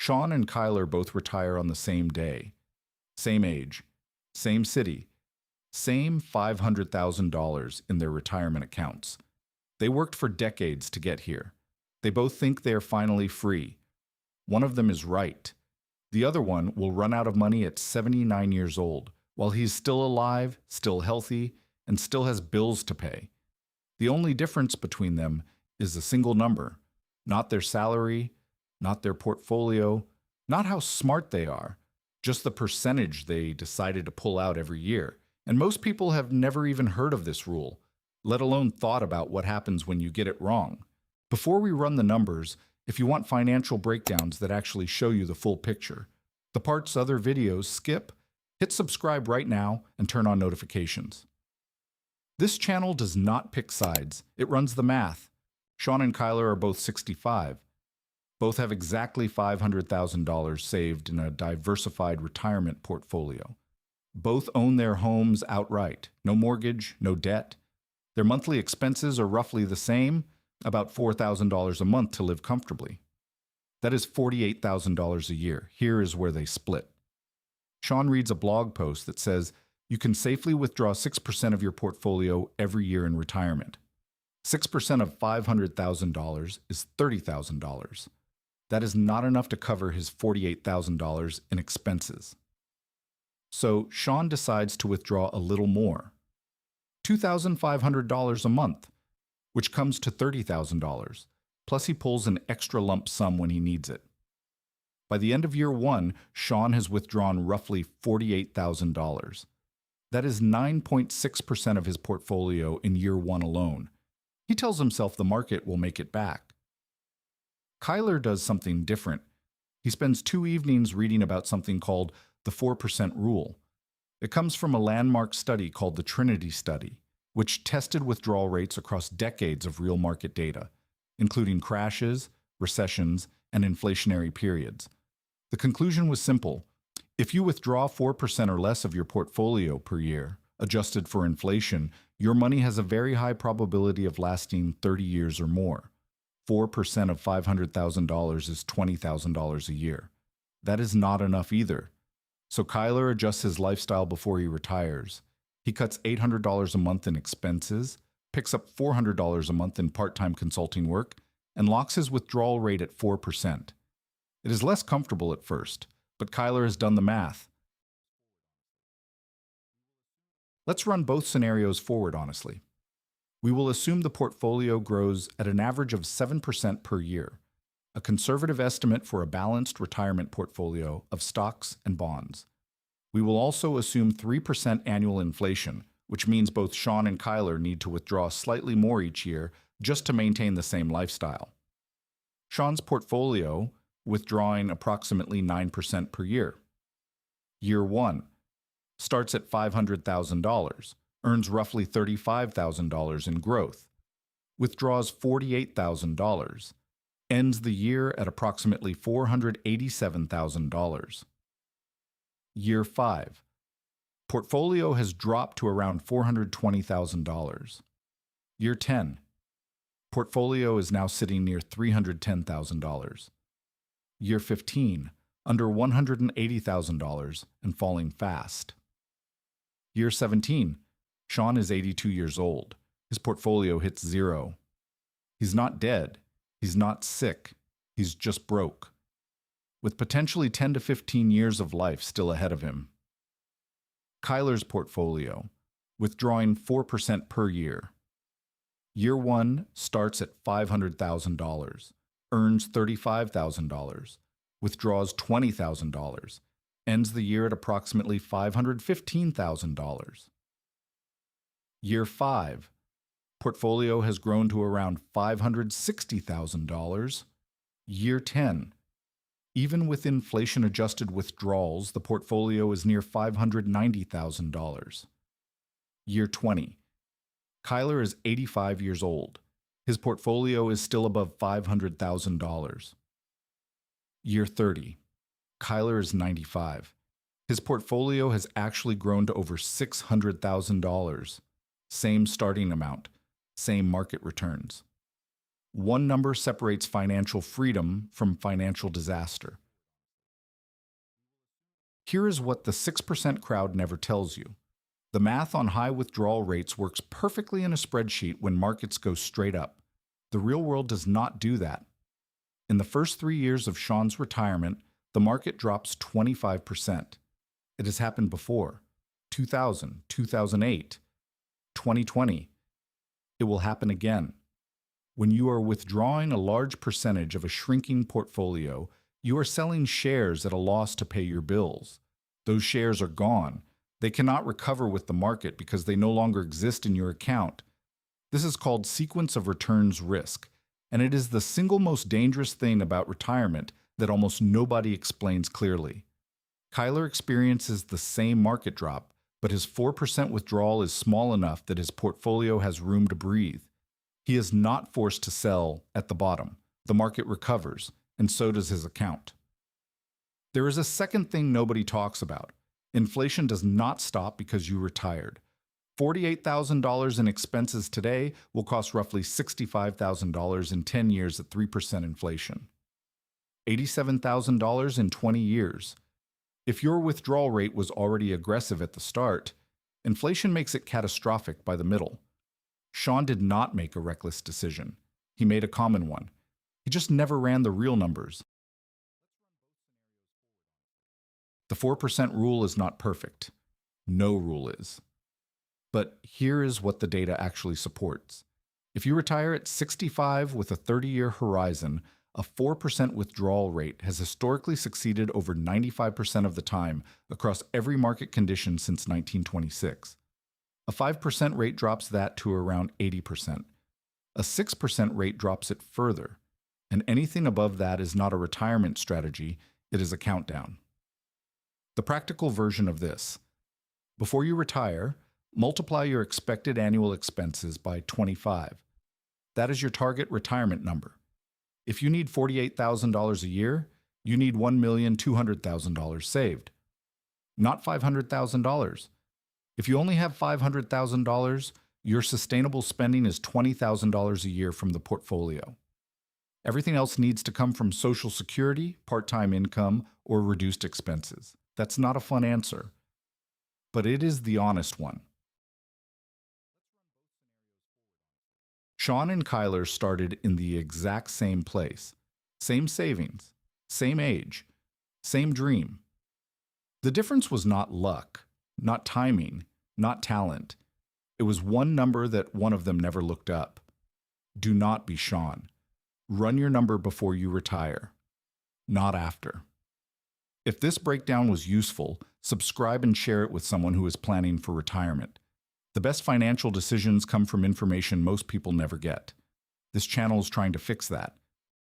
Shaun and Kyler both retire on the same day. Same age, same city, same $500,000 in their retirement accounts. They worked for decades to get here. They both think they are finally free. One of them is right. The other one will run out of money at 79 years old, while he's still alive, still healthy, and still has bills to pay. The only difference between them is a single number, not their salary, not their portfolio, not how smart they are, just the percentage they decided to pull out every year. And most people have never even heard of this rule, let alone thought about what happens when you get it wrong. Before we run the numbers, if you want financial breakdowns that actually show you the full picture, the parts other videos skip, hit subscribe right now and turn on notifications. This channel does not pick sides, it runs the math. Shaun and Kyler are both 65. Both have exactly $500,000 saved in a diversified retirement portfolio. Both own their homes outright, no mortgage, no debt. Their monthly expenses are roughly the same, about $4,000 a month to live comfortably. That is $48,000 a year. Here is where they split. Shaun reads a blog post that says you can safely withdraw 6% of your portfolio every year in retirement. 6% of $500,000 is $30,000. That is not enough to cover his $48,000 in expenses. So Shaun decides to withdraw a little more, $2,500 a month, which comes to $30,000, plus he pulls an extra lump sum when he needs it. By the end of year one, Shaun has withdrawn roughly $48,000. That is 9.6% of his portfolio in year one alone. He tells himself the market will make it back. Kyler does something different. He spends 2 evenings reading about something called the 4% rule. It comes from a landmark study called the Trinity Study, which tested withdrawal rates across decades of real market data, including crashes, recessions, and inflationary periods. The conclusion was simple. If you withdraw 4% or less of your portfolio per year, adjusted for inflation, your money has a very high probability of lasting 30 years or more. 4% of $500,000 is $20,000 a year. That is not enough either. So Kyler adjusts his lifestyle before he retires. He cuts $800 a month in expenses, picks up $400 a month in part-time consulting work, and locks his withdrawal rate at 4%. It is less comfortable at first, but Kyler has done the math. Let's run both scenarios forward honestly. We will assume the portfolio grows at an average of 7% per year, a conservative estimate for a balanced retirement portfolio of stocks and bonds. We will also assume 3% annual inflation, which means both Shaun and Kyler need to withdraw slightly more each year just to maintain the same lifestyle. Shaun's portfolio, withdrawing approximately 9% per year. Year 1 starts at $500,000, earns roughly $35,000 in growth, withdraws $48,000, ends the year at approximately $487,000. Year 5. Portfolio has dropped to around $420,000. Year 10. Portfolio is now sitting near $310,000. Year 15. Under $180,000 and falling fast. Year 17. Shaun is 82 years old. His portfolio hits zero. He's not dead. He's not sick. He's just broke, with potentially 10 to 15 years of life still ahead of him. Kyler's portfolio, withdrawing 4% per year. Year 1 starts at $500,000, earns $35,000, withdraws $20,000, ends the year at approximately $515,000. Year 5, portfolio has grown to around $560,000. Year 10, even with inflation-adjusted withdrawals, the portfolio is near $590,000. Year 20, Kyler is 85 years old. His portfolio is still above $500,000. Year 30, Kyler is 95. His portfolio has actually grown to over $600,000. Same starting amount, same market returns. One number separates financial freedom from financial disaster. Here is what the 6% crowd never tells you. The math on high withdrawal rates works perfectly in a spreadsheet when markets go straight up. The real world does not do that. In the first 3 years of Shaun's retirement, the market drops 25%. It has happened before. 2000, 2008, 2020. It will happen again. When you are withdrawing a large percentage of a shrinking portfolio, you are selling shares at a loss to pay your bills. Those shares are gone. They cannot recover with the market because they no longer exist in your account. This is called sequence of returns risk, and it is the single most dangerous thing about retirement that almost nobody explains clearly. Kyler experiences the same market drop, but his 4% withdrawal is small enough that his portfolio has room to breathe. He is not forced to sell at the bottom. The market recovers, and so does his account. There is a second thing nobody talks about. Inflation does not stop because you retired. $48,000 in expenses today will cost roughly $65,000 in 10 years at 3% inflation. $87,000 in 20 years. If your withdrawal rate was already aggressive at the start, inflation makes it catastrophic by the middle. Shaun did not make a reckless decision. He made a common one. He just never ran the real numbers. The 4% rule is not perfect. No rule is. But here is what the data actually supports. If you retire at 65 with a 30-year horizon, a 4% withdrawal rate has historically succeeded over 95% of the time across every market condition since 1926. A 5% rate drops that to around 80%. A 6% rate drops it further. And anything above that is not a retirement strategy, it is a countdown. The practical version of this. Before you retire, multiply your expected annual expenses by 25. That is your target retirement number. If you need $48,000 a year, you need $1,200,000 saved, not $500,000. If you only have $500,000, your sustainable spending is $20,000 a year from the portfolio. Everything else needs to come from Social Security, part-time income, or reduced expenses. That's not a fun answer, but it is the honest one. Shaun and Kyler started in the exact same place, same savings, same age, same dream. The difference was not luck, not timing, not talent. It was one number that one of them never looked up. Do not be Shaun. Run your number before you retire, not after. If this breakdown was useful, subscribe and share it with someone who is planning for retirement. The best financial decisions come from information most people never get. This channel is trying to fix that.